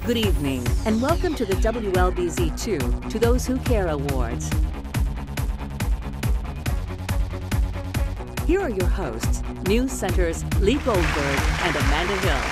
Good evening, and welcome to the WLBZ 2 To Those Who Care Awards. Here are your hosts, News Center's Lee Goldberg and Amanda Hill.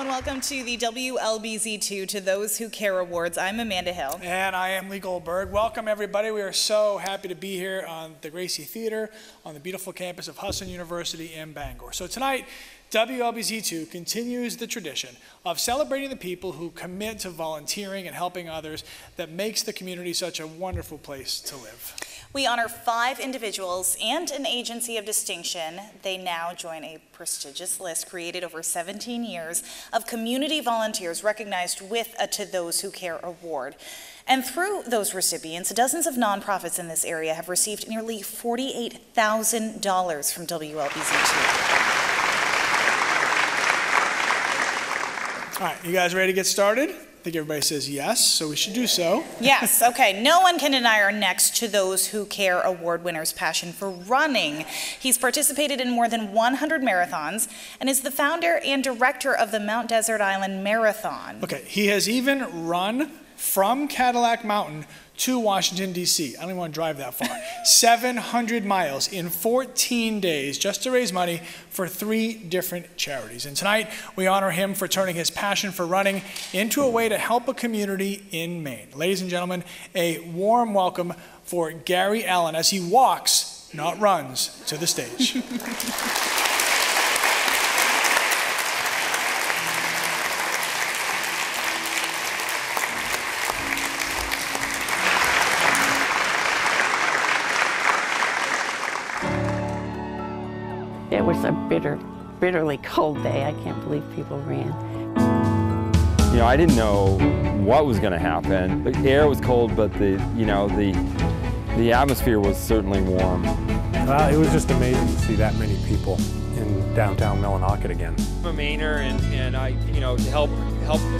Welcome to the WLBZ 2 To Those Who Care Awards. I'm Amanda Hill. And I am Lee Goldberg. Welcome, everybody. We are so happy to be here on the Gracie Theater on the beautiful campus of Hudson University in Bangor. So tonight, WLBZ 2 continues the tradition of celebrating the people who commit to volunteering and helping others that makes the community such a wonderful place to live. We honor 5 individuals and an agency of distinction. They now join a prestigious list created over 17 years of community volunteers recognized with a To Those Who Care award. And through those recipients, dozens of nonprofits in this area have received nearly $48,000 from WLBZ 2. All right, you guys ready to get started? I think everybody says yes, so we should do so. Yes, okay. No one can deny our next To Those Who Care award winner's passion for running. He's participated in more than 100 marathons and is the founder and director of the Mount Desert Island Marathon. Okay, he has even run from Cadillac Mountain to Washington, D.C. I don't even want to drive that far. 700 miles in 14 days just to raise money for 3 different charities. And tonight, we honor him for turning his passion for running into a way to help a community in Maine. Ladies and gentlemen, a warm welcome for Gary Allen as he walks, not runs, to the stage. It was a bitterly cold day. I can't believe people ran. You know, I didn't know what was going to happen. The air was cold, but the atmosphere was certainly warm. It was just amazing to see that many people in downtown Millinocket again. I'm a Mainer, and I, to help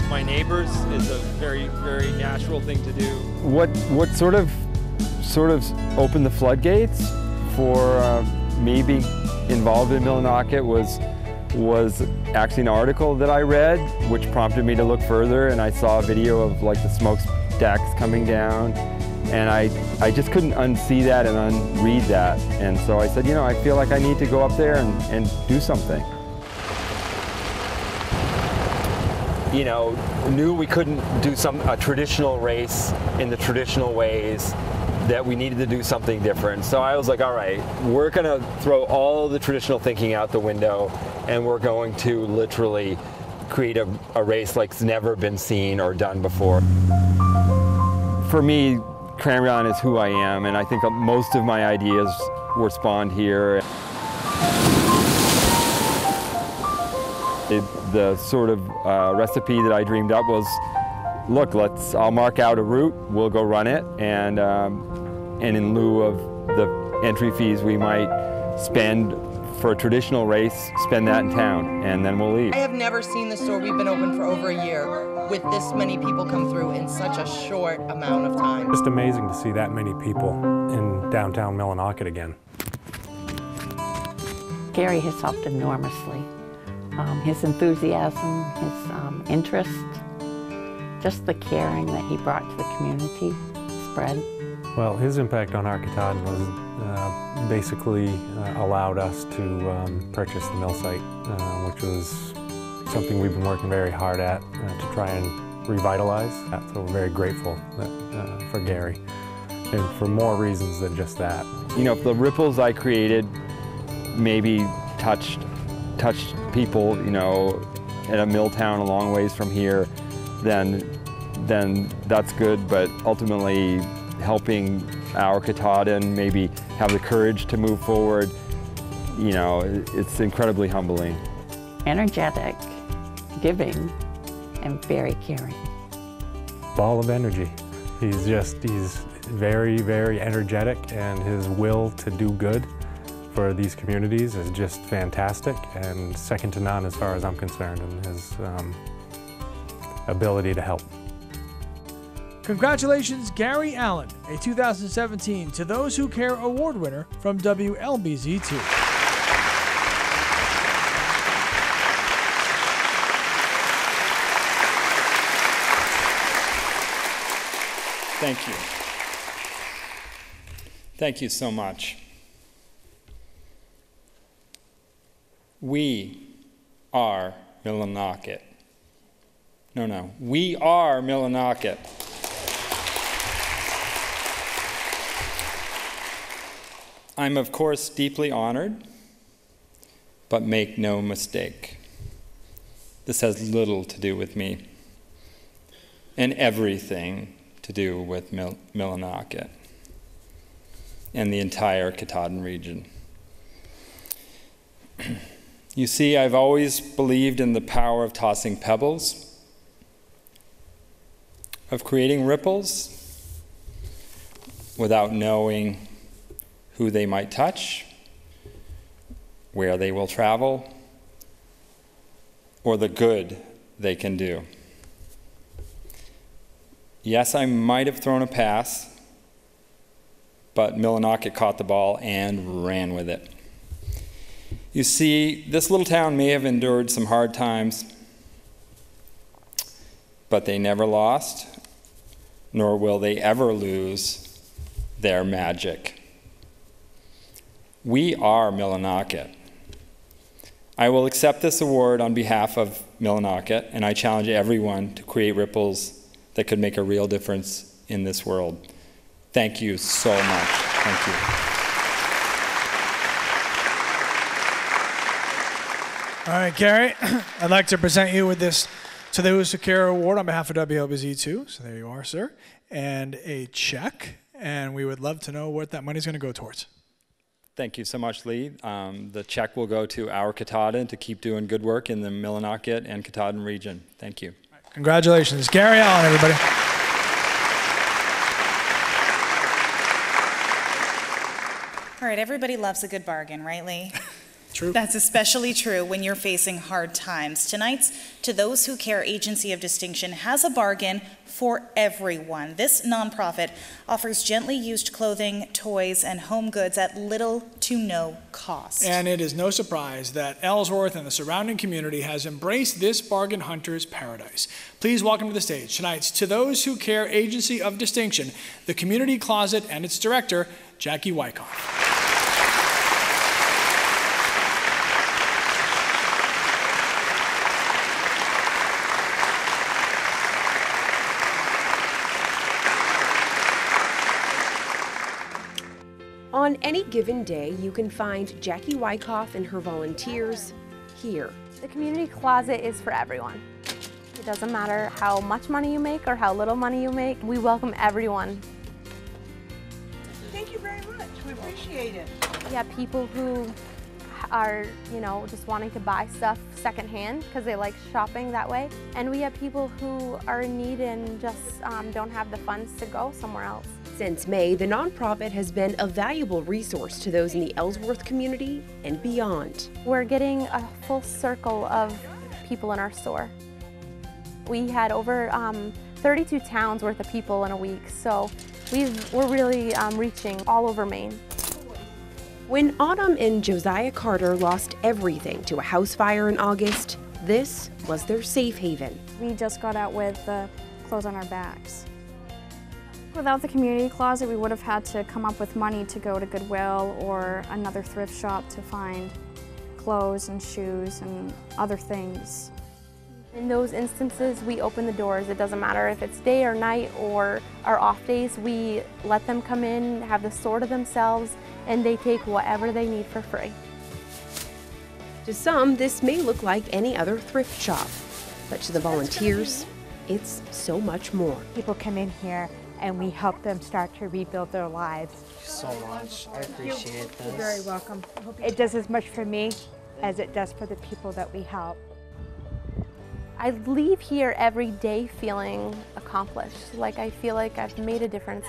my neighbors is a very, very natural thing to do. What sort of opened the floodgates for me being involved in Millinocket was actually an article that I read, which prompted me to look further, and I saw a video of like the smokestacks coming down, and I just couldn't unsee that and unread that, and so I said, I feel like I need to go up there and do something. Knew we couldn't do a traditional race in the traditional ways, that we needed to do something different. So I was like, all right, we're gonna throw all the traditional thinking out the window, and we're going to literally create a race like it's never been seen or done before. For me, Cranberry is who I am, and I think most of my ideas were spawned here. The sort of recipe that I dreamed up was, look, I'll mark out a route, we'll go run it, and in lieu of the entry fees we might spend for a traditional race, spend that in town, and then we'll leave. I have never seen the store, we've been open for over a year, with this many people come through in such a short amount of time. Just amazing to see that many people in downtown Millinocket again. Gary has helped enormously. His enthusiasm, his interest, just the caring that he brought to the community spread. Well, his impact on our Katahdin was basically allowed us to purchase the mill site, which was something we've been working very hard at to try and revitalize. So we're very grateful for Gary, and for more reasons than just that. If the ripples I created maybe touched people, in a mill town a long ways from here, then that's good, but ultimately helping our Katahdin maybe have the courage to move forward, it's incredibly humbling. Energetic, giving, and very caring. Ball of energy. He's very, very energetic, and his will to do good for these communities is just fantastic and second to none as far as I'm concerned, and his ability to help. Congratulations, Gary Allen, a 2017 To Those Who Care Award winner from WLBZ2. Thank you. Thank you so much. We are Millinocket. No, we are Millinocket. I'm, of course, deeply honored, but make no mistake, this has little to do with me and everything to do with Millinocket and the entire Katahdin region. You see, I've always believed in the power of tossing pebbles, of creating ripples without knowing who they might touch, where they will travel, or the good they can do. Yes, I might have thrown a pass, but Millinocket caught the ball and ran with it. You see, this little town may have endured some hard times, but they never lost, nor will they ever lose their magic. We are Millinocket. I will accept this award on behalf of Millinocket, and I challenge everyone to create ripples that could make a real difference in this world. Thank you so much. Thank you. All right, Gary, I'd like to present you with this To Those Who Care Award on behalf of WLBZ2. So there you are, sir. And a check. And we would love to know what that money is going to go towards. Thank you so much, Lee. The check will go to our Katahdin to keep doing good work in the Millinocket and Katahdin region. Thank you. Congratulations. Gary Allen, everybody. All right, everybody loves a good bargain, right, Lee? True. That's especially true when you're facing hard times. Tonight's To Those Who Care Agency of Distinction has a bargain for everyone. This nonprofit offers gently used clothing, toys, and home goods at little to no cost. And it is no surprise that Ellsworth and the surrounding community has embraced this bargain hunter's paradise. Please welcome to the stage tonight's To Those Who Care Agency of Distinction, the Community Closet and its director, Jackie Wyckoff. On any given day, you can find Jackie Wyckoff and her volunteers here. The community closet is for everyone. It doesn't matter how much money you make or how little money you make. We welcome everyone. Thank you very much. We appreciate it. We have people who are, just wanting to buy stuff secondhand because they like shopping that way. And we have people who are in need and just don't have the funds to go somewhere else. Since May, the nonprofit has been a valuable resource to those in the Ellsworth community and beyond. We're getting a full circle of people in our store. We had over 32 towns worth of people in a week, so we're really reaching all over Maine. When Autumn and Josiah Carter lost everything to a house fire in August, this was their safe haven. We just got out with the clothes on our backs. Without the community closet, we would have had to come up with money to go to Goodwill or another thrift shop to find clothes and shoes and other things. In those instances, we open the doors. It doesn't matter if it's day or night or our off days. We let them come in, have the store to themselves, and they take whatever they need for free. To some, this may look like any other thrift shop, but to the volunteers, it's so much more. People come in here and we help them start to rebuild their lives. So much. I appreciate this. You're very welcome. It does as much for me as it does for the people that we help. I leave here every day feeling accomplished, like I feel like I've made a difference.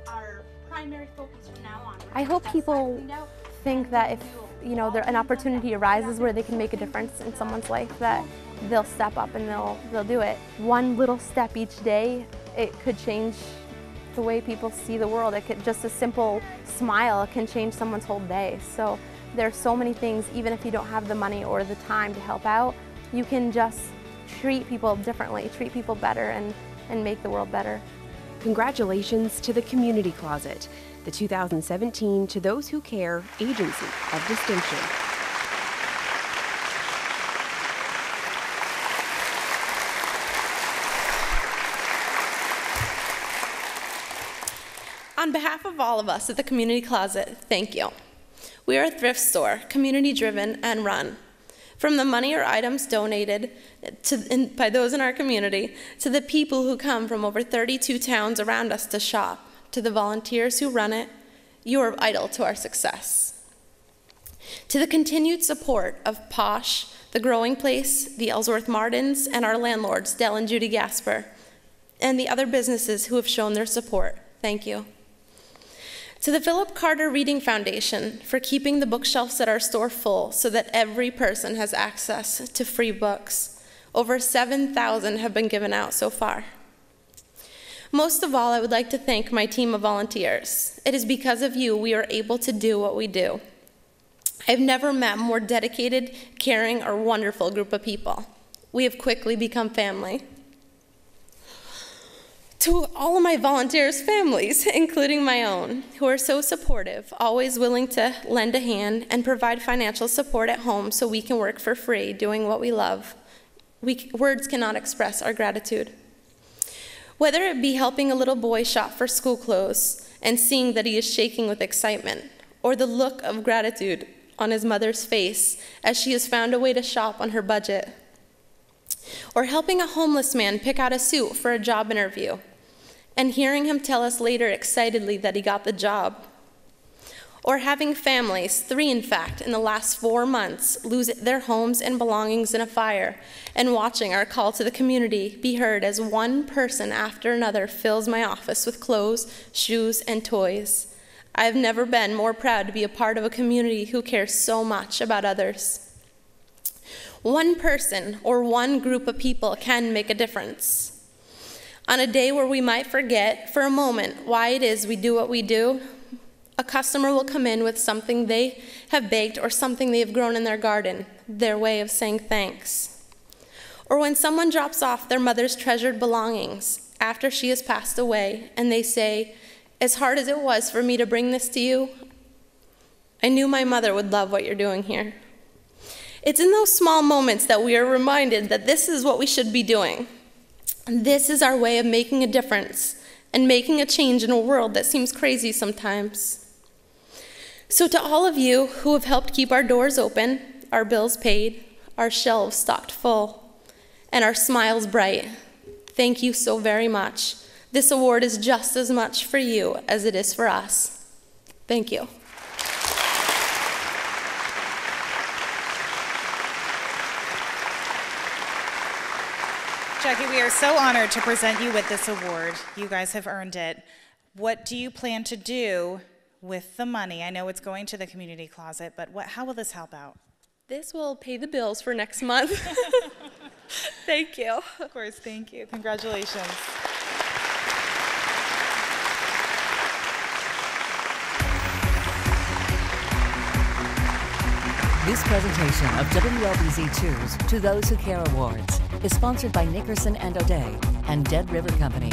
Our primary focus from now on. I hope people think that if an opportunity arises where they can make a difference in someone's life, that they'll step up and they'll do it. One little step each day it could change the way people see the world. It could, just a simple smile can change someone's whole day. So there's so many things, even if you don't have the money or the time to help out, you can just treat people differently, treat people better, and make the world better. Congratulations to the Community Closet, the 2017 To Those Who Care Agency of Distinction. On behalf of all of us at the Community Closet, thank you. We are a thrift store, community-driven and run. From the money or items donated by those in our community, to the people who come from over 32 towns around us to shop, to the volunteers who run it, you are vital to our success. To the continued support of Posh, The Growing Place, the Ellsworth Martins, and our landlords, Dell and Judy Gasper, and the other businesses who have shown their support, thank you. To the Philip Carter Reading Foundation for keeping the bookshelves at our store full so that every person has access to free books. Over 7,000 have been given out so far. Most of all, I would like to thank my team of volunteers. It is because of you we are able to do what we do. I've never met a more dedicated, caring, or wonderful group of people. We have quickly become family. To all of my volunteers' families, including my own, who are so supportive, always willing to lend a hand and provide financial support at home so we can work for free, doing what we love. Words cannot express our gratitude. Whether it be helping a little boy shop for school clothes and seeing that he is shaking with excitement, or the look of gratitude on his mother's face as she has found a way to shop on her budget, or helping a homeless man pick out a suit for a job interview, and hearing him tell us later excitedly that he got the job, or having families, 3 in fact, in the last 4 months, lose their homes and belongings in a fire, and watching our call to the community be heard as one person after another fills my office with clothes, shoes, and toys. I have never been more proud to be a part of a community who cares so much about others. One person or one group of people can make a difference. On a day where we might forget for a moment why it is we do what we do, a customer will come in with something they have baked or something they have grown in their garden, their way of saying thanks. Or when someone drops off their mother's treasured belongings after she has passed away and they say, "As hard as it was for me to bring this to you, I knew my mother would love what you're doing here." It's in those small moments that we are reminded that this is what we should be doing. This is our way of making a difference and making a change in a world that seems crazy sometimes. So to all of you who have helped keep our doors open, our bills paid, our shelves stocked full, and our smiles bright, thank you so very much. This award is just as much for you as it is for us. Thank you. Jackie, we are so honored to present you with this award. You guys have earned it. What do you plan to do with the money? I know it's going to the Community Closet, but how will this help out? This will pay the bills for next month. Thank you. Of course, thank you. Congratulations. This presentation of WLBZ2's To Those Who Care Awards is sponsored by Nickerson & O'Day and Dead River Company.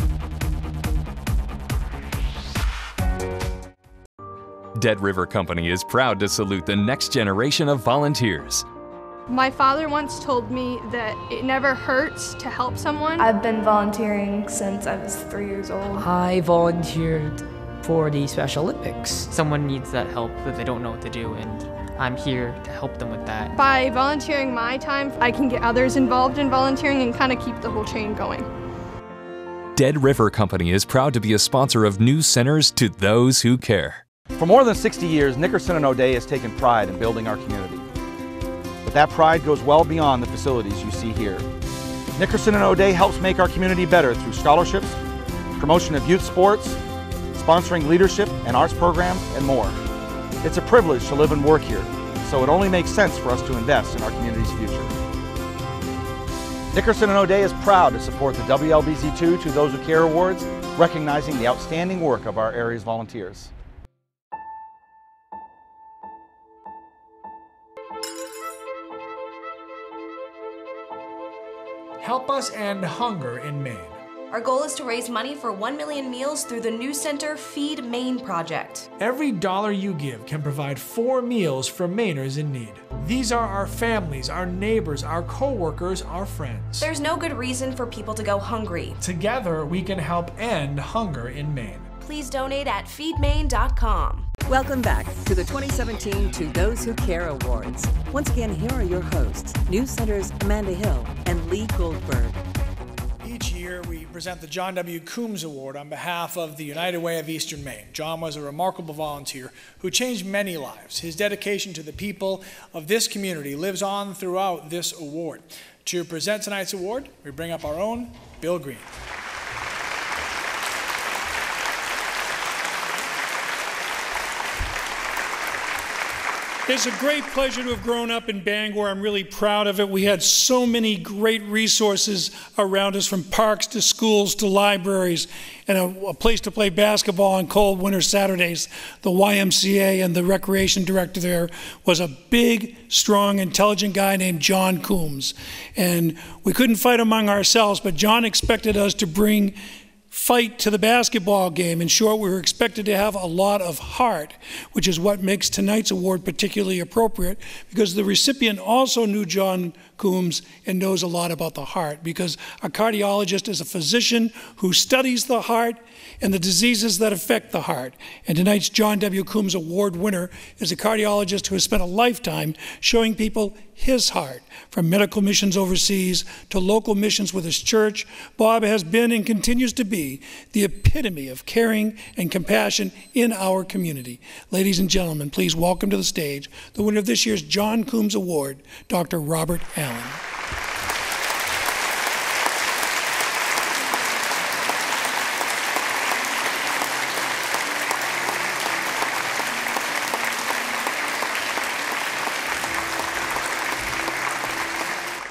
Dead River Company is proud to salute the next generation of volunteers. My father once told me that it never hurts to help someone. I've been volunteering since I was 3 years old. I volunteered for the Special Olympics. Someone needs that help that they don't know what to do, and I'm here to help them with that. By volunteering my time, I can get others involved in volunteering and kind of keep the whole chain going. Dead River Company is proud to be a sponsor of new centers to those who care. For more than 60 years, Nickerson & O'Day has taken pride in building our community. But that pride goes well beyond the facilities you see here. Nickerson & O'Day helps make our community better through scholarships, promotion of youth sports, sponsoring leadership and arts programs, and more. It's a privilege to live and work here, so it only makes sense for us to invest in our community's future. Nickerson and O'Day is proud to support the WLBZ 2 To Those Who Care Awards, recognizing the outstanding work of our area's volunteers. Help us end hunger in Maine. Our goal is to raise money for 1 million meals through the New Center Feed Maine project. Every dollar you give can provide 4 meals for Mainers in need. These are our families, our neighbors, our co-workers, our friends. There's no good reason for people to go hungry. Together, we can help end hunger in Maine. Please donate at feedmaine.com. Welcome back to the 2017 To Those Who Care Awards. Once again, here are your hosts, News Center's Amanda Hill and Lee Goldberg. Each year, we present the John W. Coombs Award on behalf of the United Way of Eastern Maine. John was a remarkable volunteer who changed many lives. His dedication to the people of this community lives on throughout this award. To present tonight's award, we bring up our own Bill Green. It's a great pleasure to have grown up in Bangor. I'm really proud of it. We had so many great resources around us, from parks to schools to libraries, and a place to play basketball on cold winter Saturdays. The YMCA and the recreation director there was a big, strong, intelligent guy named John Coombs. And we couldn't fight among ourselves, but John expected us to bring fight to the basketball game. In short, we were expected to have a lot of heart, which is what makes tonight's award particularly appropriate, because the recipient also knew John Coombs and knows a lot about the heart, because a cardiologist is a physician who studies the heart and the diseases that affect the heart. And tonight's John W. Coombs Award winner is a cardiologist who has spent a lifetime showing people his heart. From medical missions overseas to local missions with his church, Bob has been and continues to be the epitome of caring and compassion in our community. Ladies and gentlemen, please welcome to the stage the winner of this year's John Coombs Award, Dr. Robert Allen.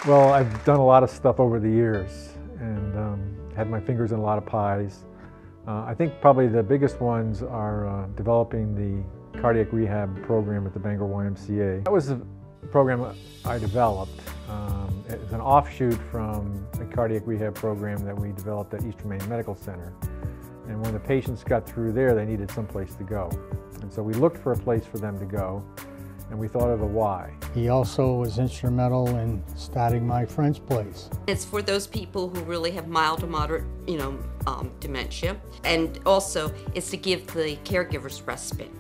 Well, I've done a lot of stuff over the years and had my fingers in a lot of pies. I think probably the biggest ones are developing the cardiac rehab program at the Bangor YMCA. That was a program I developed. It's an offshoot from a cardiac rehab program that we developed at Eastern Maine Medical Center. And when the patients got through there, they needed someplace to go. And so we looked for a place for them to go, and we thought of the why. He also was instrumental in starting my friend's place. It's for those people who really have mild to moderate, dementia. And also, it's to give the caregivers respite.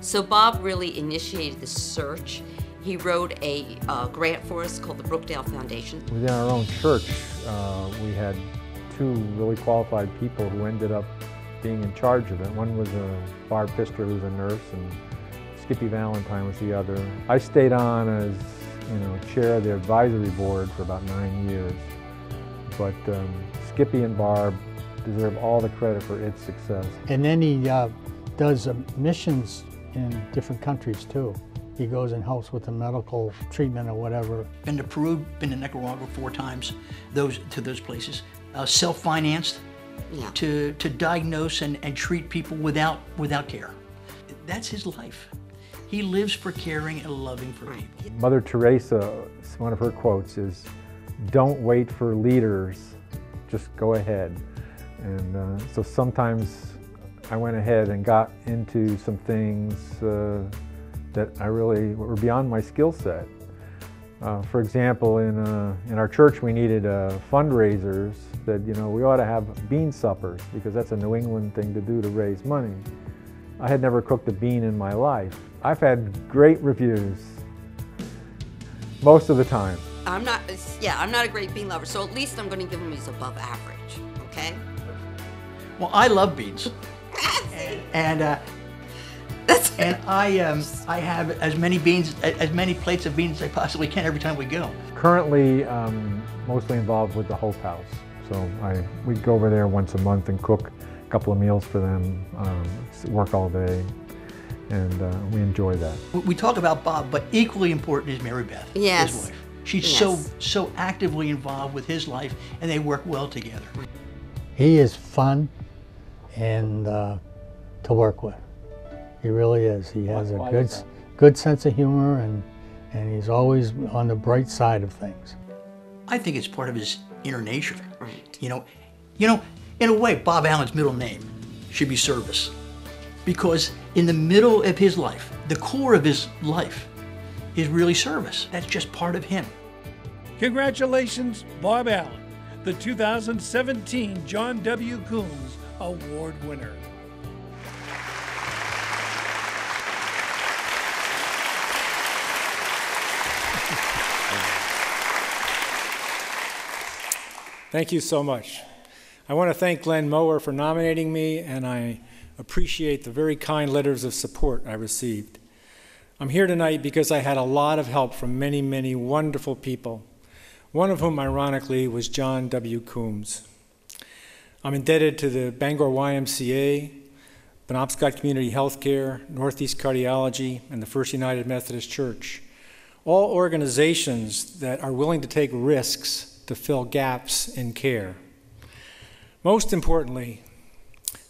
So Bob really initiated the search. He wrote a grant for us called the Brookdale Foundation. Within our own church, we had 2 really qualified people who ended up being in charge of it. One was Barb Pfister, who's a nurse, and Skippy Valentine was the other. I stayed on as chair of the advisory board for about 9 years. But Skippy and Barb deserve all the credit for its success. And then he does missions in different countries too. He goes and helps with the medical treatment or whatever. Been to Peru, been to Nicaragua 4 times, to those places. Self-financed to diagnose and treat people without care. That's his life. He lives for caring and loving for people. Mother Teresa, one of her quotes is, "Don't wait for leaders, just go ahead." And so sometimes I went ahead and got into some things that I really were beyond my skill set. For example, in our church we needed fundraisers that, we ought to have bean suppers because that's a New England thing to do to raise money. I had never cooked a bean in my life. I've had great reviews most of the time. I'm not a great bean lover, so at least I'm going to give him he's above average, okay? Well, I love beans. And I have as many plates of beans as I possibly can every time we go. Currently, mostly involved with the Hope House. So we go over there once a month and cook a couple of meals for them, work all day, and we enjoy that. We talk about Bob, but equally important is Mary Beth, yes. his wife. She's so actively involved with his life, and they work well together. He is fun and to work with. He really is. He has a good sense of humor, and he's always on the bright side of things. I think it's part of his inner nature. Right. You know, in a way, Bob Allen's middle name should be Service, because in the middle of his life, the core of his life, is really service. That's just part of him. Congratulations, Bob Allen, the 2017 John W. Coombs Award winner. Thank you so much. I want to thank Glenn Mower for nominating me, and I appreciate the very kind letters of support I received. I'm here tonight because I had a lot of help from many, many wonderful people, one of whom, ironically, was John W. Coombs. I'm indebted to the Bangor YMCA, Penobscot Community Healthcare, Northeast Cardiology, and the First United Methodist Church, all organizations that are willing to take risks to fill gaps in care. Most importantly,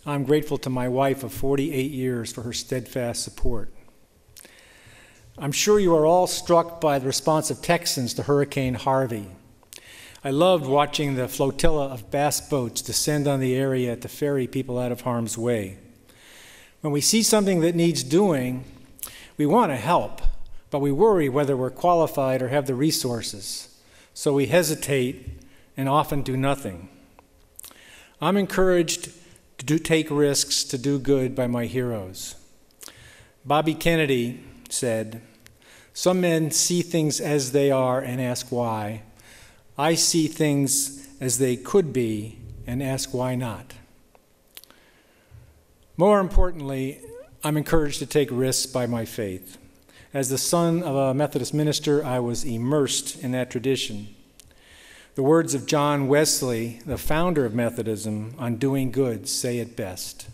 I'm grateful to my wife of 48 years for her steadfast support. I'm sure you are all struck by the response of Texans to Hurricane Harvey. I loved watching the flotilla of bass boats descend on the area to ferry people out of harm's way. When we see something that needs doing, we want to help, but we worry whether we're qualified or have the resources. So we hesitate and often do nothing. I'm encouraged to take risks to do good by my heroes. Bobby Kennedy said, "Some men see things as they are and ask why. I see things as they could be and ask why not." More importantly, I'm encouraged to take risks by my faith. As the son of a Methodist minister, I was immersed in that tradition. The words of John Wesley, the founder of Methodism, on doing good say it best.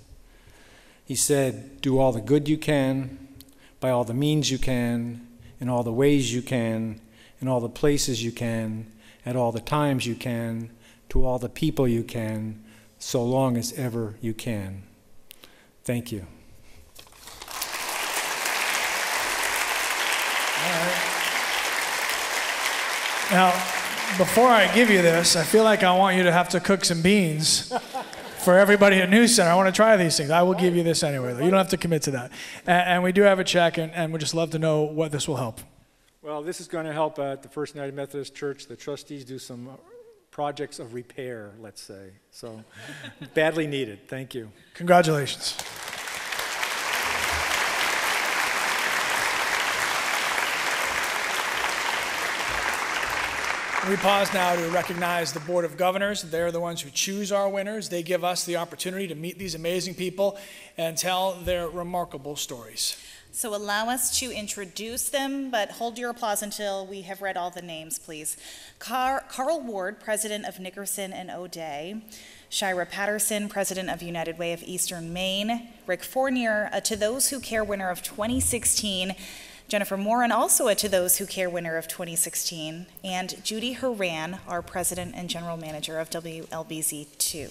He said, "Do all the good you can, by all the means you can, in all the ways you can, in all the places you can, at all the times you can, to all the people you can, so long as ever you can." Thank you. All right. Now, before I give you this, I feel like I want you to have to cook some beans for everybody at News Center. I want to try these things. I will give you this anyway, though. You don't have to commit to that. And we do have a check, and we'd just love to know what this will help. Well, this is going to help at the First United Methodist Church. The trustees do some projects of repair, let's say. So, badly needed. Thank you. Congratulations. We pause now to recognize the Board of Governors. They're the ones who choose our winners. They give us the opportunity to meet these amazing people and tell their remarkable stories. So allow us to introduce them, but hold your applause until we have read all the names, please. Carl Ward, President of Nickerson and O'Day. Shira Patterson, President of United Way of Eastern Maine. Rick Fournier, a To Those Who Care winner of 2016. Jennifer Moran, also a To Those Who Care winner of 2016, and Judy Horan, our President and General Manager of WLBZ 2.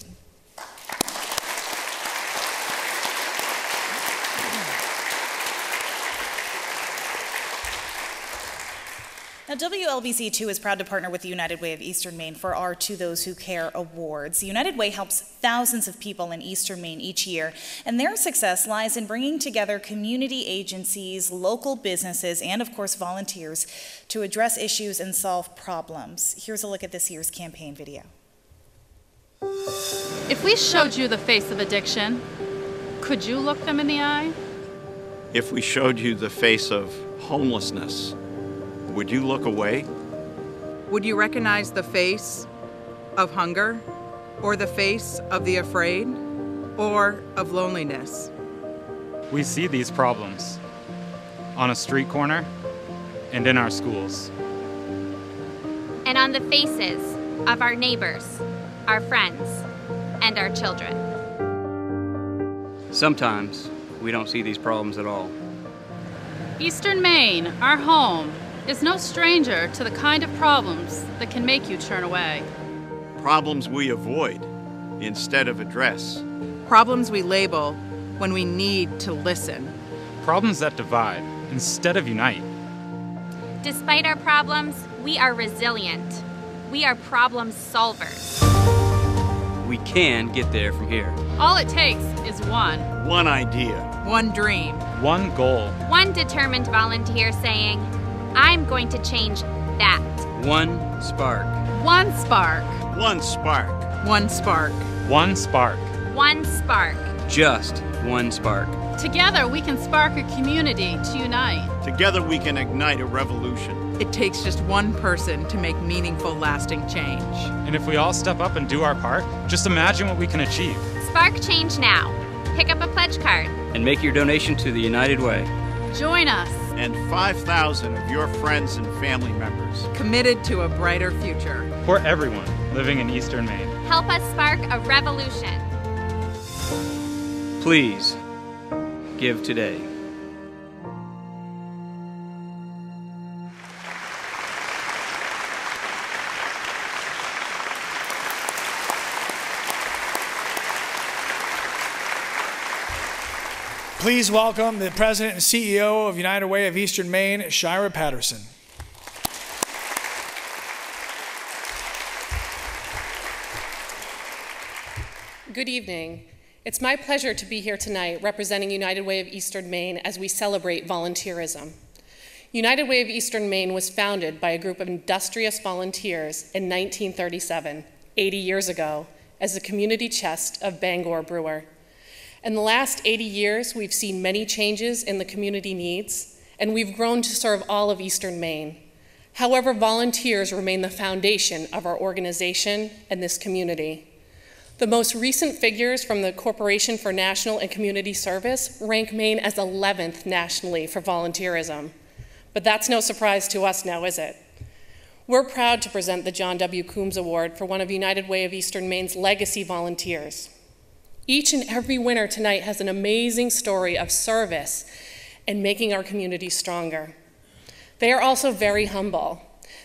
Now, WLBZ 2 is proud to partner with the United Way of Eastern Maine for our To Those Who Care Awards. The United Way helps thousands of people in Eastern Maine each year, and their success lies in bringing together community agencies, local businesses, and of course volunteers to address issues and solve problems. Here's a look at this year's campaign video. If we showed you the face of addiction, could you look them in the eye? If we showed you the face of homelessness, would you look away? Would you recognize the face of hunger, or the face of the afraid, or of loneliness? We see these problems on a street corner and in our schools. And on the faces of our neighbors, our friends, and our children. Sometimes we don't see these problems at all. Eastern Maine, our home, is no stranger to the kind of problems that can make you turn away. Problems we avoid instead of address. Problems we label when we need to listen. Problems that divide instead of unite. Despite our problems, we are resilient. We are problem solvers. We can get there from here. All it takes is one. One idea. One dream. One goal. One determined volunteer saying, I'm going to change that. One spark. One spark. One spark. One spark. One spark. One spark. Just one spark. Together we can spark a community to unite. Together we can ignite a revolution. It takes just one person to make meaningful, lasting change. And if we all step up and do our part, just imagine what we can achieve. Spark change now. Pick up a pledge card. And make your donation to the United Way. Join us. And 5,000 of your friends and family members. Committed to a brighter future. For everyone living in Eastern Maine. Help us spark a revolution. Please, give today. Please welcome the President and CEO of United Way of Eastern Maine, Shira Patterson. Good evening. It's my pleasure to be here tonight representing United Way of Eastern Maine as we celebrate volunteerism. United Way of Eastern Maine was founded by a group of industrious volunteers in 1937, 80 years ago, as the community chest of Bangor Brewer. In the last 80 years, we've seen many changes in the community needs, and we've grown to serve all of Eastern Maine. However, volunteers remain the foundation of our organization and this community. The most recent figures from the Corporation for National and Community Service rank Maine as 11th nationally for volunteerism. But that's no surprise to us now, is it? We're proud to present the John W. Coombs Award for one of United Way of Eastern Maine's legacy volunteers. Each and every winner tonight has an amazing story of service and making our community stronger. They are also very humble.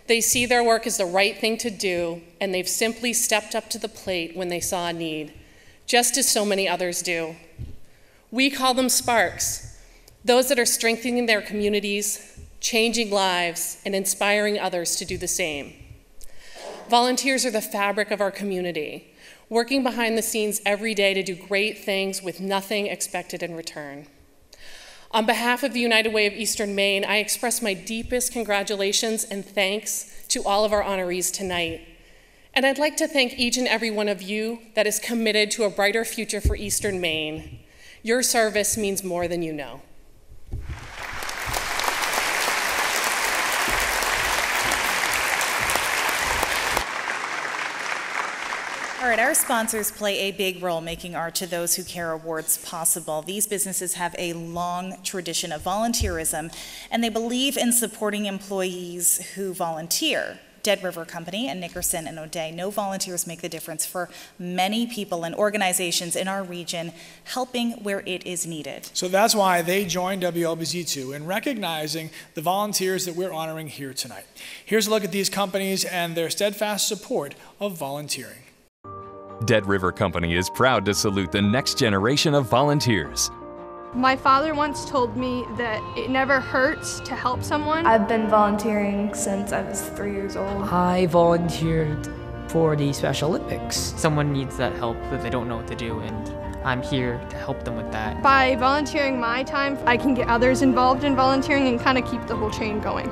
They see their work as the right thing to do, and they've simply stepped up to the plate when they saw a need, just as so many others do. We call them sparks, those that are strengthening their communities, changing lives, and inspiring others to do the same. Volunteers are the fabric of our community, working behind the scenes every day to do great things with nothing expected in return. On behalf of the United Way of Eastern Maine, I express my deepest congratulations and thanks to all of our honorees tonight. And I'd like to thank each and every one of you that is committed to a brighter future for Eastern Maine. Your service means more than you know. All right, our sponsors play a big role making our To Those Who Care awards possible. These businesses have a long tradition of volunteerism, and they believe in supporting employees who volunteer. Dead River Company and Nickerson and O'Day know volunteers make the difference for many people and organizations in our region, helping where it is needed. So that's why they joined WLBZ2 in recognizing the volunteers that we're honoring here tonight. Here's a look at these companies and their steadfast support of volunteering. Dead River Company is proud to salute the next generation of volunteers. My father once told me that it never hurts to help someone. I've been volunteering since I was 3 years old. I volunteered for the Special Olympics. Someone needs that help that they don't know what to do, and I'm here to help them with that. By volunteering my time, I can get others involved in volunteering and kind of keep the whole chain going.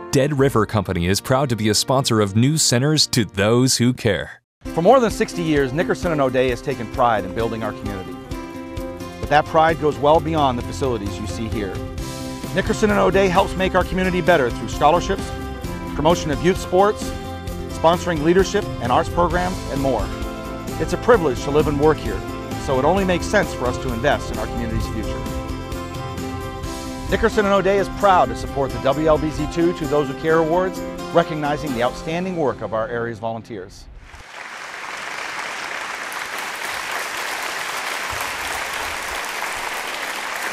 Dead River Company is proud to be a sponsor of news centers to those who care. For more than 60 years, Nickerson and O'Day has taken pride in building our community. But that pride goes well beyond the facilities you see here. Nickerson and O'Day helps make our community better through scholarships, promotion of youth sports, sponsoring leadership and arts programs, and more. It's a privilege to live and work here, so it only makes sense for us to invest in our community's future. Nickerson and O'Day is proud to support the WLBZ2 To Those Who Care awards, recognizing the outstanding work of our area's volunteers.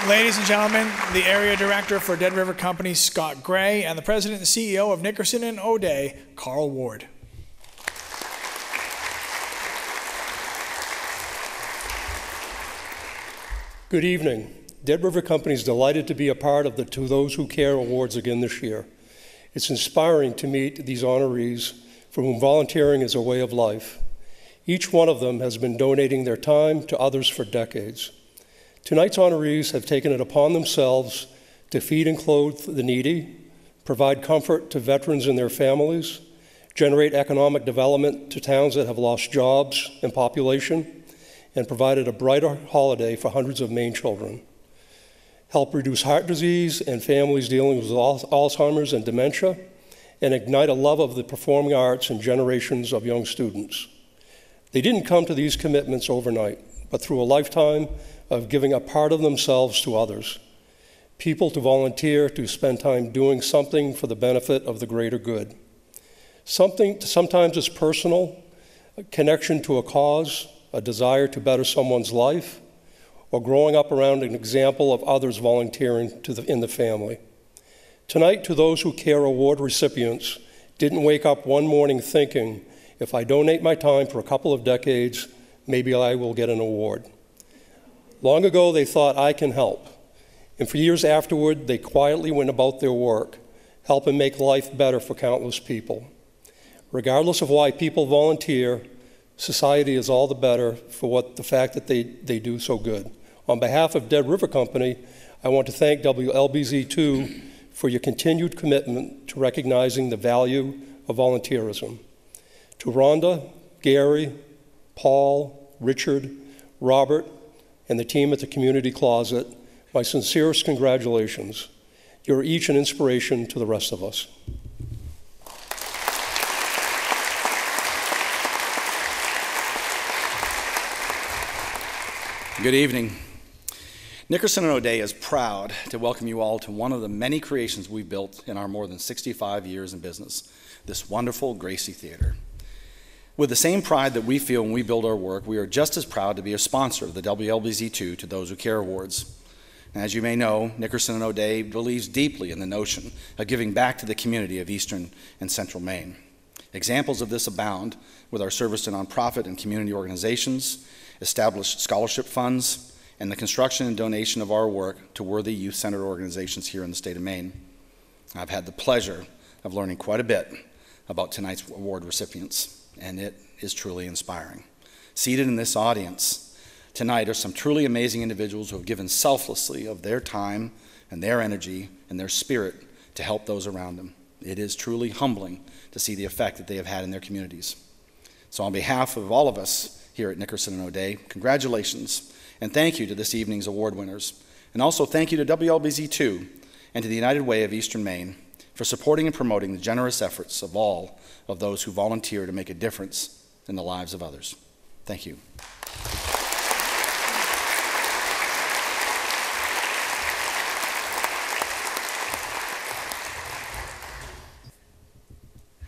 Ladies and gentlemen, the Area Director for Dead River Company, Scott Gray, and the President and CEO of Nickerson and O'Day, Carl Ward. Good evening. Dead River Company is delighted to be a part of the To Those Who Care Awards again this year. It's inspiring to meet these honorees for whom volunteering is a way of life. Each one of them has been donating their time to others for decades. Tonight's honorees have taken it upon themselves to feed and clothe the needy, provide comfort to veterans and their families, generate economic development to towns that have lost jobs and population, and provided a brighter holiday for hundreds of Maine children. Help reduce heart disease and families dealing with Alzheimer's and dementia, and ignite a love of the performing arts in generations of young students. They didn't come to these commitments overnight, but through a lifetime of giving a part of themselves to others. People to volunteer to spend time doing something for the benefit of the greater good. Sometimes it's personal, a connection to a cause, a desire to better someone's life, or growing up around an example of others volunteering in the family. Tonight, To Those Who Care Award recipients didn't wake up one morning thinking, if I donate my time for a couple of decades, maybe I will get an award. Long ago, they thought, I can help. And for years afterward, they quietly went about their work, helping make life better for countless people. Regardless of why people volunteer, society is all the better for the fact that they do so good. On behalf of Dead River Company, I want to thank WLBZ2 for your continued commitment to recognizing the value of volunteerism. To Rhonda, Gary, Paul, Richard, Robert, and the team at the Community Closet, my sincerest congratulations. You're each an inspiration to the rest of us. Good evening. Nickerson and O'Day is proud to welcome you all to one of the many creations we've built in our more than 65 years in business, this wonderful Gracie Theater. With the same pride that we feel when we build our work, we are just as proud to be a sponsor of the WLBZ2 To Those Who Care Awards. And as you may know, Nickerson and O'Day believes deeply in the notion of giving back to the community of Eastern and Central Maine. Examples of this abound with our service to nonprofit and community organizations, established scholarship funds, and the construction and donation of our work to worthy youth-centered organizations here in the state of Maine. I've had the pleasure of learning quite a bit about tonight's award recipients, and it is truly inspiring. Seated in this audience tonight are some truly amazing individuals who have given selflessly of their time and their energy and their spirit to help those around them. It is truly humbling to see the effect that they have had in their communities. So on behalf of all of us here at Nickerson and O'Day, congratulations and thank you to this evening's award winners. And also thank you to WLBZ2 and to the United Way of Eastern Maine for supporting and promoting the generous efforts of all of those who volunteer to make a difference in the lives of others. Thank you.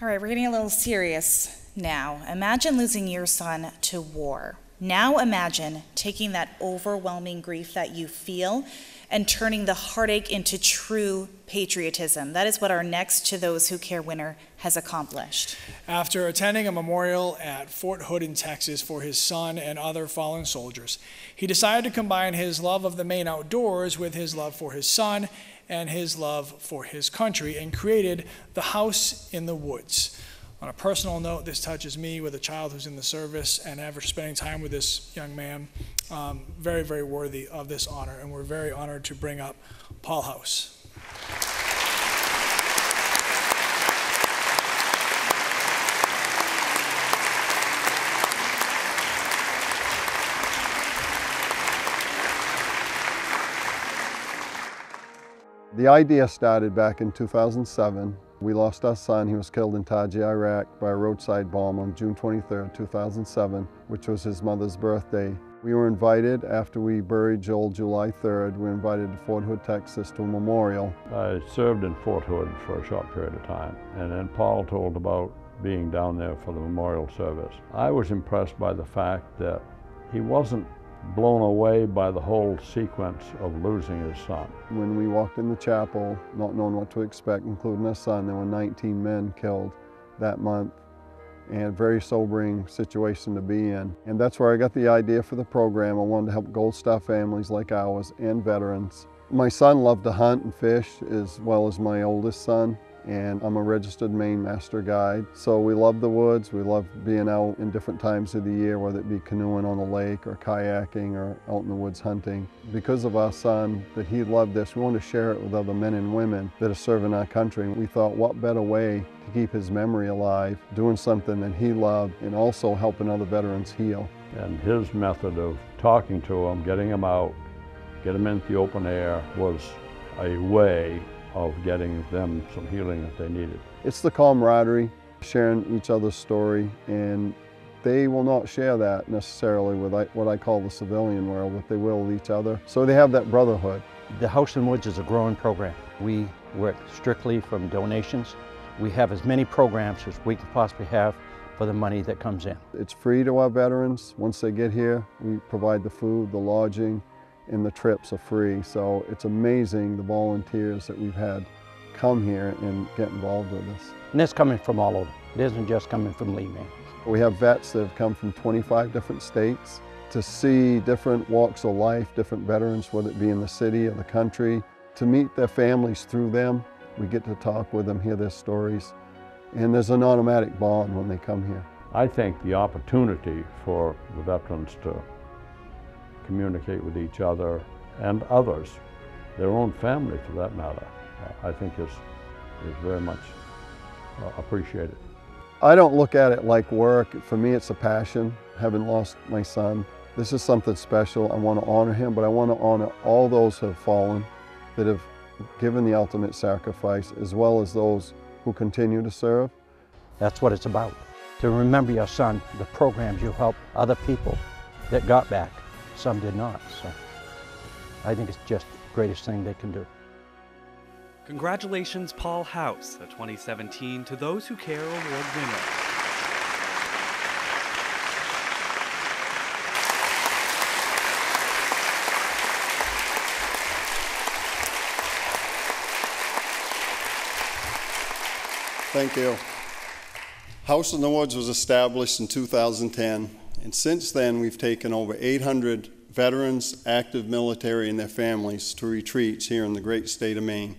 All right, we're getting a little serious now. Imagine losing your son to war. Now imagine taking that overwhelming grief that you feel and turning the heartache into true patriotism. That is what our next To Those Who Care winner has accomplished. After attending a memorial at Fort Hood in Texas for his son and other fallen soldiers, he decided to combine his love of the Maine outdoors with his love for his son and his love for his country and created the House in the Woods. On a personal note, this touches me with a child who's in the service, and after spending time with this young man, very, very worthy of this honor, and we're very honored to bring up Paul House. The idea started back in 2007. We lost our son. He was killed in Taji, Iraq by a roadside bomb on June 23, 2007, which was his mother's birthday. We were invited, after we buried Joel July 3rd, we were invited to Fort Hood, Texas to a memorial. I served in Fort Hood for a short period of time, and then Paul told about being down there for the memorial service. I was impressed by the fact that he wasn't blown away by the whole sequence of losing his son. When we walked in the chapel, not knowing what to expect, including our son, there were 19 men killed that month, and a very sobering situation to be in. And that's where I got the idea for the program. I wanted to help Gold Star families like ours and veterans. My son loved to hunt and fish, as well as my oldest son, and I'm a registered Maine master guide. So we love the woods, we love being out in different times of the year, whether it be canoeing on the lake or kayaking or out in the woods hunting. Because of our son, that he loved this, we wanted to share it with other men and women that are serving our country. We thought, what better way to keep his memory alive, doing something that he loved and also helping other veterans heal. And his method of talking to them, getting them out, get them into the open air, was a way of getting them some healing that they needed. It's the camaraderie, sharing each other's story, and they will not share that necessarily with what I call the civilian world, but they will with each other. So they have that brotherhood. The House in the Woods is a growing program. We work strictly from donations. We have as many programs as we can possibly have for the money that comes in. It's free to our veterans. Once they get here, we provide the food, the lodging, and the trips are free. So it's amazing the volunteers that we've had come here and get involved with us. And it's coming from all over. It isn't just coming from Lee, Maine. We have vets that have come from 25 different states to see different walks of life, different veterans, whether it be in the city or the country, to meet their families through them. We get to talk with them, hear their stories, and there's an automatic bond when they come here. I think the opportunity for the veterans to communicate with each other and others, their own family for that matter, I think is very much appreciated. I don't look at it like work. For me, it's a passion, having lost my son. This is something special. I want to honor him, but I want to honor all those who have fallen, that have given the ultimate sacrifice, as well as those who continue to serve. That's what it's about. To remember your son, the programs you help other people that got back. Some did not, so I think it's just the greatest thing they can do. Congratulations, Paul House, the 2017 To Those Who Care Award winner. Thank you. House in the Woods was established in 2010, and since then we've taken over 800 veterans, active military, and their families to retreats here in the great state of Maine.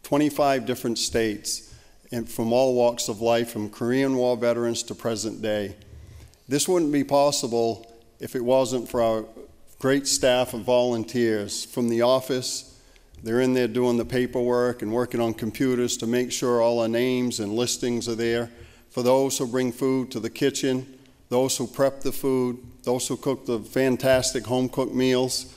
25 different states, and from all walks of life, from Korean War veterans to present day. This wouldn't be possible if it wasn't for our great staff of volunteers from the office. They're in there doing the paperwork and working on computers to make sure all our names and listings are there. For those who bring food to the kitchen, those who prep the food, those who cook the fantastic home-cooked meals,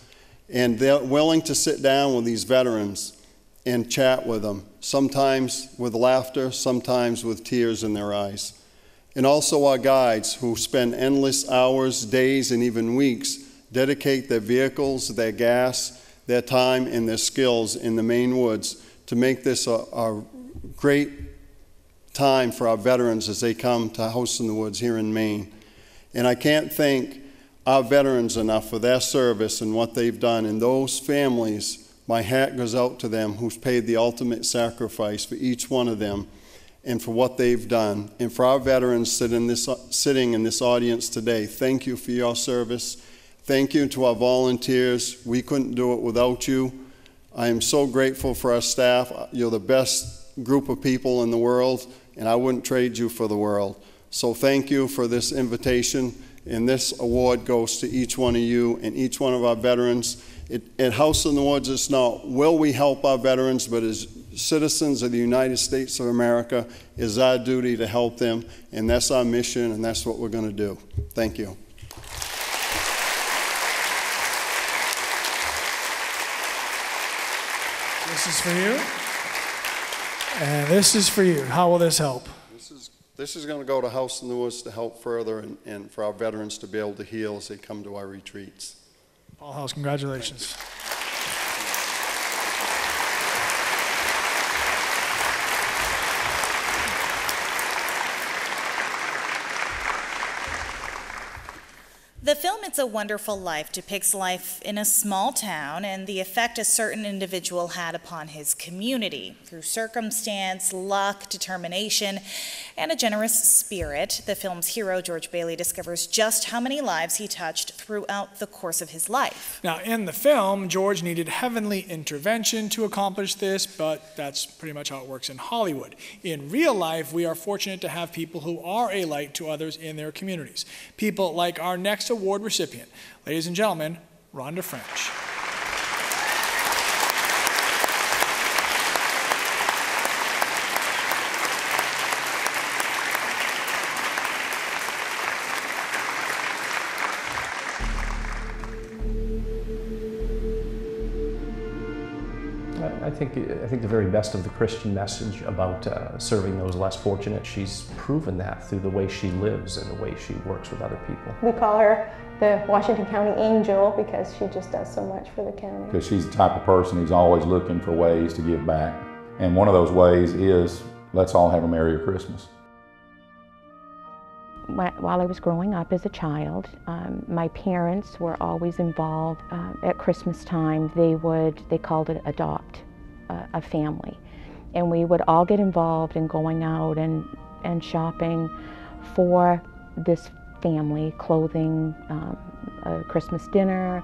and they're willing to sit down with these veterans and chat with them, sometimes with laughter, sometimes with tears in their eyes. And also our guides, who spend endless hours, days, and even weeks, dedicate their vehicles, their gas, their time, and their skills in the Maine woods to make this a great time for our veterans as they come to House in the Woods here in Maine. And I can't thank our veterans enough for their service and what they've done. And those families, my hat goes out to them who's paid the ultimate sacrifice for each one of them and for what they've done. And for our veterans sitting in this audience today, thank you for your service. Thank you to our volunteers. We couldn't do it without you. I am so grateful for our staff. You're the best group of people in the world, and I wouldn't trade you for the world. So thank you for this invitation, and this award goes to each one of you and each one of our veterans. At House in the Woods, it's not will we help our veterans, but as citizens of the United States of America, it's our duty to help them, and that's our mission, and that's what we're going to do. Thank you. This is for you, and this is for you. How will this help? This is going to go to House in the Woods to help further and for our veterans to be able to heal as they come to our retreats. Paul House, congratulations. The film It's a Wonderful Life depicts life in a small town and the effect a certain individual had upon his community. Through circumstance, luck, determination, and a generous spirit, the film's hero, George Bailey, discovers just how many lives he touched throughout the course of his life. Now, in the film, George needed heavenly intervention to accomplish this, but that's pretty much how it works in Hollywood. In real life, we are fortunate to have people who are a light to others in their communities. People like our next award recipient. Ladies and gentlemen, Rhonda French. I think the very best of the Christian message about serving those less fortunate, she's proven that through the way she lives and the way she works with other people. We call her the Washington County Angel because she just does so much for the county. Because she's the type of person who's always looking for ways to give back. And one of those ways is, let's all have a Merrier Christmas. While I was growing up as a child, my parents were always involved. At Christmas time, they called it adopt a family. And we would all get involved in going out and shopping for this family, clothing, a Christmas dinner,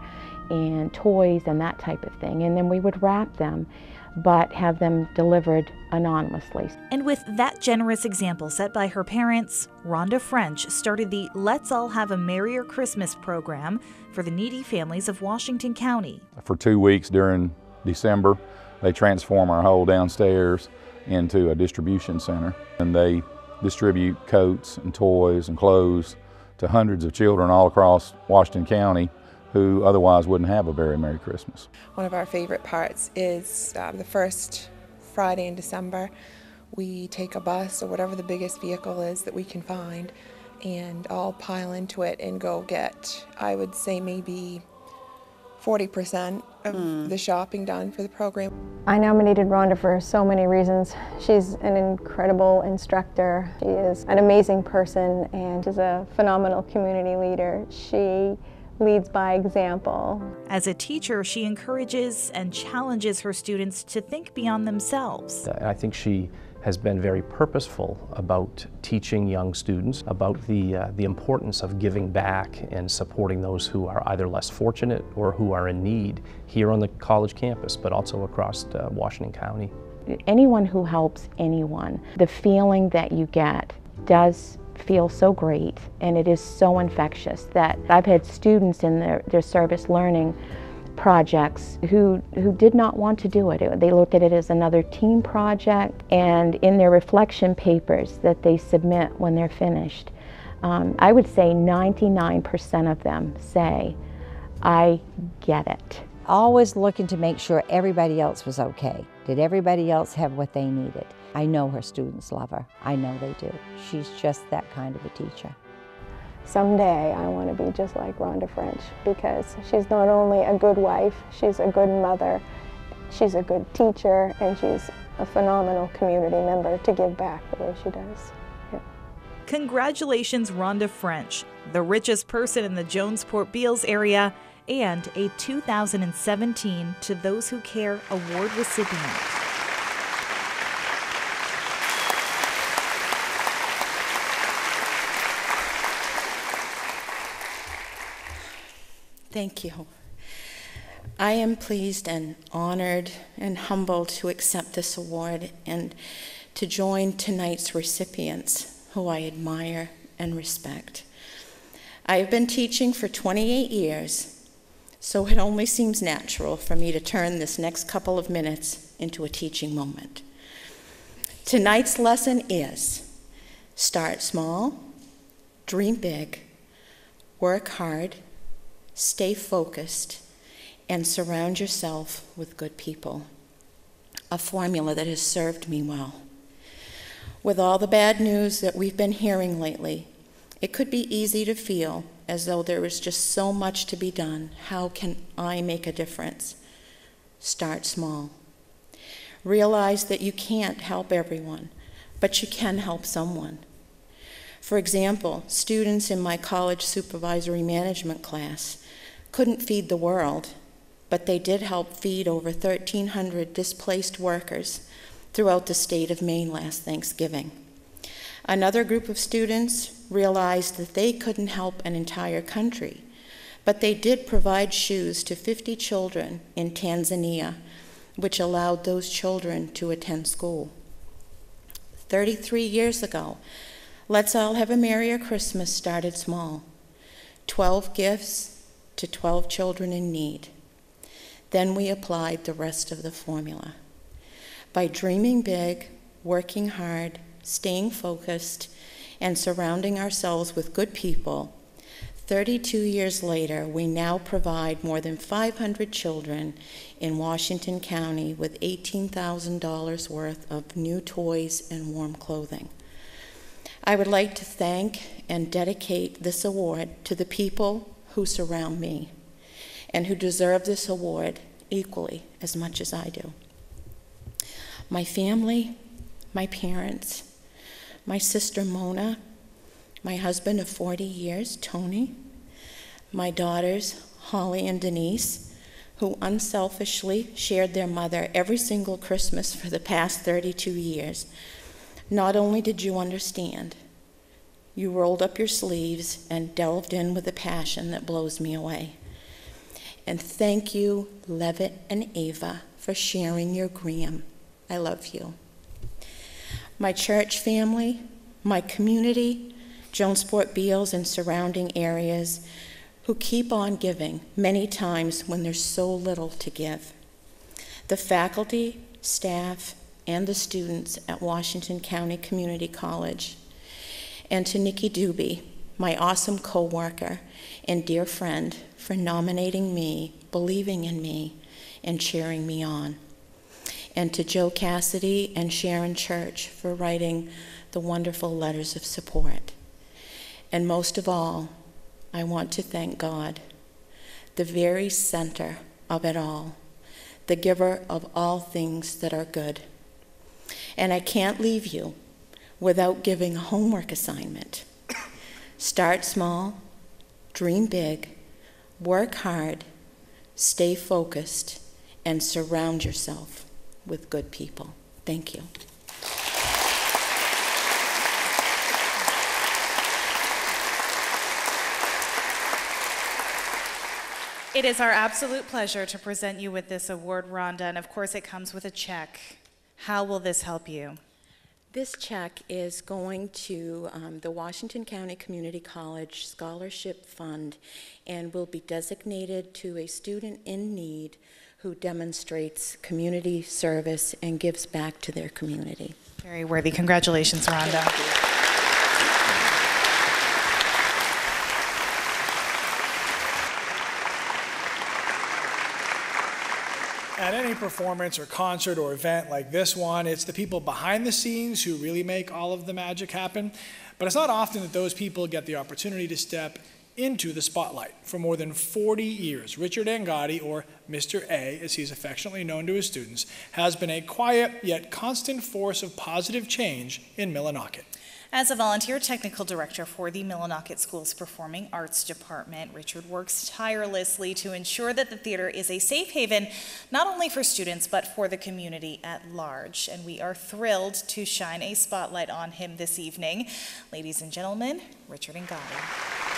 and toys and that type of thing. And then we would wrap them, but have them delivered anonymously. And with that generous example set by her parents, Rhonda French started the Let's All Have a Merrier Christmas program for the needy families of Washington County. For 2 weeks during December, they transform our whole downstairs into a distribution center, and they distribute coats and toys and clothes to hundreds of children all across Washington County who otherwise wouldn't have a very Merry Christmas. One of our favorite parts is the first Friday in December. We take a bus or whatever the biggest vehicle is that we can find and all pile into it and go get, I would say, maybe 40% of the shopping done for the program. I nominated Rhonda for so many reasons. She's an incredible instructor. She is an amazing person and is a phenomenal community leader. She leads by example. As a teacher, she encourages and challenges her students to think beyond themselves. I think she has been very purposeful about teaching young students about the importance of giving back and supporting those who are either less fortunate or who are in need here on the college campus, but also across Washington County. Anyone who helps anyone, the feeling that you get does feel so great, and it is so infectious that I've had students in their service learning projects who did not want to do it. They looked at it as another team project, and in their reflection papers that they submit when they're finished, I would say 99% of them say, I get it. Always looking to make sure everybody else was okay. Did everybody else have what they needed? I know her students love her. I know they do. She's just that kind of a teacher. Someday I want to be just like Rhonda French because she's not only a good wife, she's a good mother, she's a good teacher, and she's a phenomenal community member to give back the way she does. Yeah. Congratulations, Rhonda French, the richest person in the Jonesport Beals area and a 2017 To Those Who Care award recipient. Thank you. I am pleased and honored and humbled to accept this award and to join tonight's recipients who I admire and respect. I have been teaching for 28 years, so it only seems natural for me to turn this next couple of minutes into a teaching moment. Tonight's lesson is: start small, dream big, work hard, stay focused, and surround yourself with good people. A formula that has served me well. With all the bad news that we've been hearing lately, it could be easy to feel as though there is just so much to be done. How can I make a difference? Start small. Realize that you can't help everyone, but you can help someone. For example, students in my college supervisory management class couldn't feed the world, but they did help feed over 1,300 displaced workers throughout the state of Maine last Thanksgiving. Another group of students realized that they couldn't help an entire country, but they did provide shoes to 50 children in Tanzania, which allowed those children to attend school. 33 years ago, Let's All Have a Merrier Christmas started small. 12 gifts to 12 children in need. Then we applied the rest of the formula. By dreaming big, working hard, staying focused, and surrounding ourselves with good people, 32 years later, we now provide more than 500 children in Washington County with $18,000 worth of new toys and warm clothing. I would like to thank and dedicate this award to the people who surround me and who deserve this award equally as much as I do. My family, my parents, my sister Mona, my husband of 40 years, Tony, my daughters, Holly and Denise, who unselfishly shared their mother every single Christmas for the past 32 years. Not only did you understand, you rolled up your sleeves and delved in with a passion that blows me away. And thank you, Levitt and Ava, for sharing your Graham. I love you. My church family, my community, Jonesport Beals and surrounding areas, who keep on giving many times when there's so little to give. The faculty, staff, and the students at Washington County Community College. And to Nikki Doobie, my awesome coworker and dear friend, for nominating me, believing in me, and cheering me on. And to Joe Cassidy and Sharon Church for writing the wonderful letters of support. And most of all, I want to thank God, the very center of it all, the giver of all things that are good. And I can't leave you without giving a homework assignment. Start small, dream big, work hard, stay focused, and surround yourself with good people. Thank you. It is our absolute pleasure to present you with this award, Rhonda, and of course it comes with a check. How will this help you? This check is going to the Washington County Community College Scholarship Fund and will be designated to a student in need who demonstrates community service and gives back to their community. Very worthy. Congratulations, Rhonda. At any performance or concert or event like this one, it's the people behind the scenes who really make all of the magic happen. But it's not often that those people get the opportunity to step into the spotlight. For more than 40 years, Richard Angotti, or Mr. A, as he's affectionately known to his students, has been a quiet yet constant force of positive change in Millinocket. As a volunteer technical director for the Millinocket School's Performing Arts Department, Richard works tirelessly to ensure that the theater is a safe haven, not only for students, but for the community at large. And we are thrilled to shine a spotlight on him this evening. Ladies and gentlemen, Richard Angotti.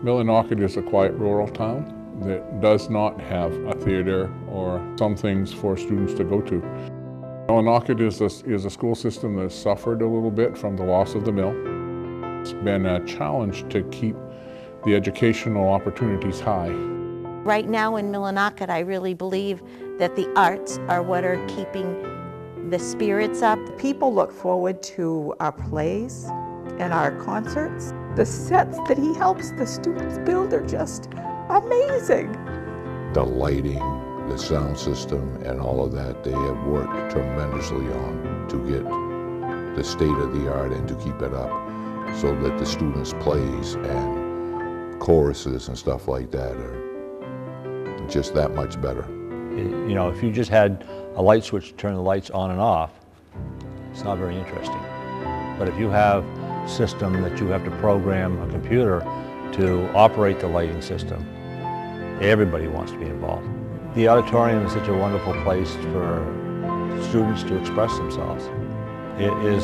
Millinocket is a quiet rural town that does not have a theater or some things for students to go to. Millinocket is a school system that suffered a little bit from the loss of the mill. It's been a challenge to keep the educational opportunities high. Right now in Millinocket, I really believe that the arts are what are keeping the spirits up. People look forward to our plays and our concerts. The sets that he helps the students build are just amazing. The lighting, the sound system, and all of that, they have worked tremendously on to get the state of the art and to keep it up so that the students' plays and choruses and stuff like that are just that much better. You know, if you just had a light switch to turn the lights on and off, it's not very interesting. But if you have a system that you have to program a computer to operate the lighting system, everybody wants to be involved. The auditorium is such a wonderful place for students to express themselves. It is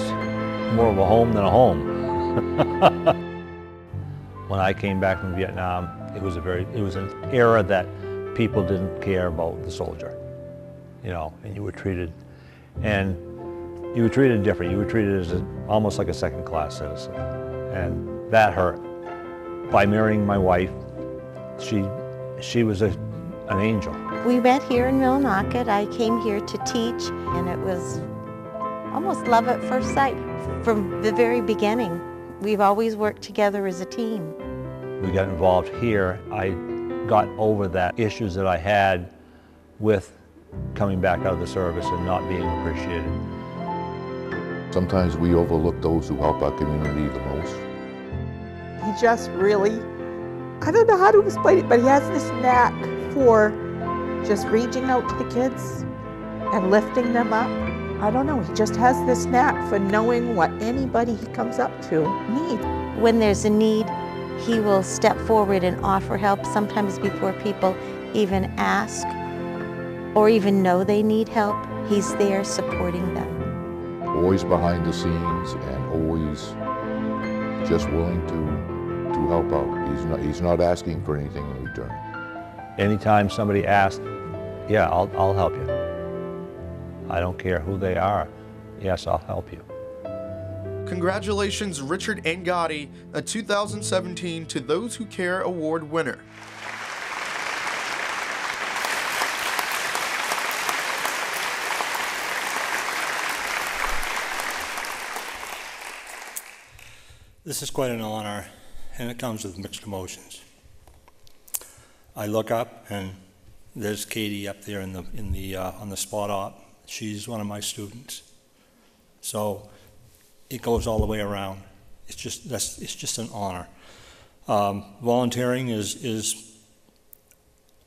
more of a home than a home. When I came back from Vietnam, it was an era that people didn't care about the soldier, you know, and you were treated different. You were treated as almost like a second-class citizen, and that hurt. By marrying my wife, she was an angel. We met here in Millinocket. I came here to teach, and it was almost love at first sight. From the very beginning, we've always worked together as a team. We got involved here. I got over the issues that I had with coming back out of the service and not being appreciated. Sometimes we overlook those who help our community the most. He just really, I don't know how to explain it, but he has this knack for just reaching out to the kids and lifting them up. I don't know, he just has this knack for knowing what anybody he comes up to needs. When there's a need, he will step forward and offer help, sometimes before people even ask or even know they need help. He's there supporting them. Always behind the scenes and always just willing to help out. He's not asking for anything in return. Anytime somebody asks, yeah, I'll help you. I don't care who they are. Yes, I'll help you. Congratulations, Richard Angotti, a 2017 To Those Who Care Award winner. This is quite an honor, and it comes with mixed emotions. I look up, and there's Katie up there on the spot op. She's one of my students. So it goes all the way around. It's just an honor. Volunteering is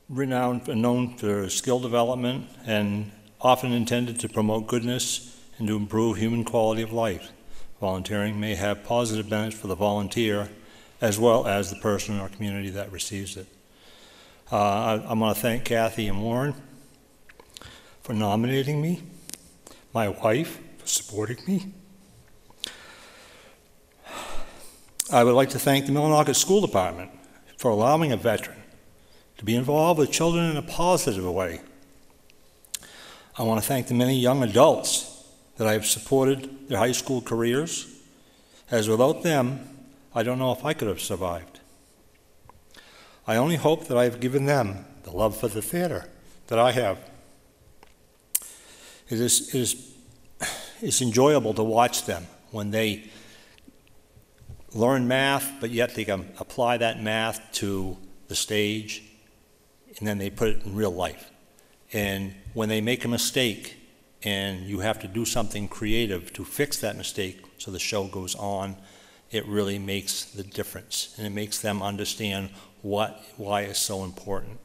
renowned and known for skill development and often intended to promote goodness and to improve human quality of life. Volunteering may have positive benefits for the volunteer as well as the person in our community that receives it. I want to thank Kathy and Warren for nominating me, my wife for supporting me. I would like to thank the Millinocket School Department for allowing a veteran to be involved with children in a positive way. I want to thank the many young adults that I have supported their high school careers, as without them, I don't know if I could have survived. I only hope that I have given them the love for the theater that I have. It's enjoyable to watch them when they learn math, but yet they can apply that math to the stage, and then they put it in real life. And when they make a mistake, and you have to do something creative to fix that mistake so the show goes on, it really makes the difference, and it makes them understand why it's so important.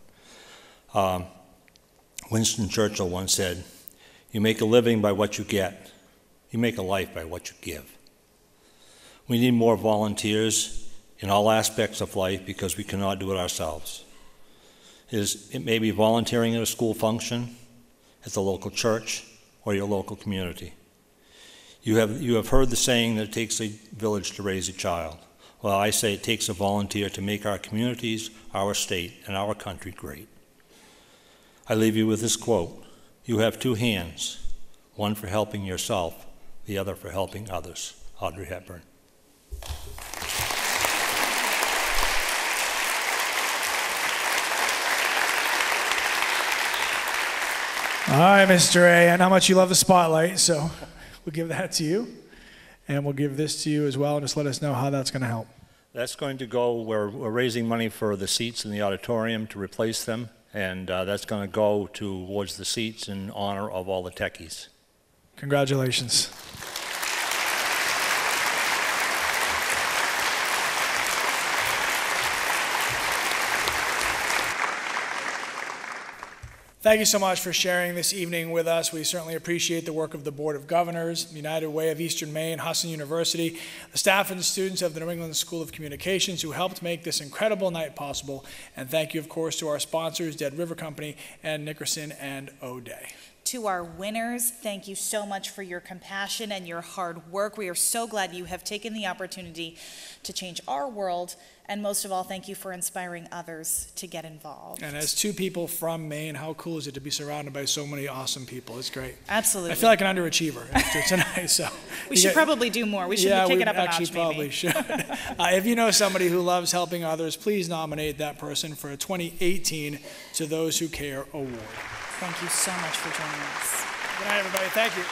Winston Churchill once said, "You make a living by what you get. You make a life by what you give." We need more volunteers in all aspects of life because we cannot do it ourselves. It may be volunteering at a school function, at the local church, or your local community. You have heard the saying that it takes a village to raise a child. Well, I say it takes a volunteer to make our communities, our state, and our country great. I leave you with this quote: "You have two hands, one for helping yourself, the other for helping others." Audrey Hepburn. All right, Mr. A, I know how much you love the spotlight, so we'll give that to you. And we'll give this to you as well. Just let us know how that's going to help. That's going to go, we're raising money for the seats in the auditorium to replace them, and that's going to go towards the seats in honor of all the techies. Congratulations. Thank you so much for sharing this evening with us. We certainly appreciate the work of the Board of Governors, United Way of Eastern Maine, Husson University, the staff and students of the New England School of Communications who helped make this incredible night possible. And thank you, of course, to our sponsors, Dead River Company and Nickerson and O'Day. To our winners, thank you so much for your compassion and your hard work. We are so glad you have taken the opportunity to change our world, and most of all, thank you for inspiring others to get involved. And as two people from Maine, how cool is it to be surrounded by so many awesome people? It's great. Absolutely. I feel like an underachiever after tonight. So we should probably do more. We should kick it up a notch, maybe. Probably should. If you know somebody who loves helping others, please nominate that person for a 2018 To Those Who Care award. Thank you so much for joining us. Good night, everybody. Thank you.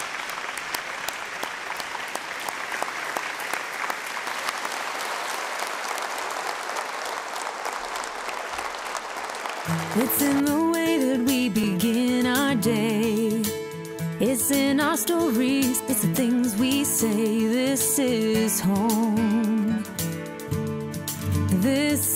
It's in the way that we begin our day. It's in our stories. It's the things we say. This is home. This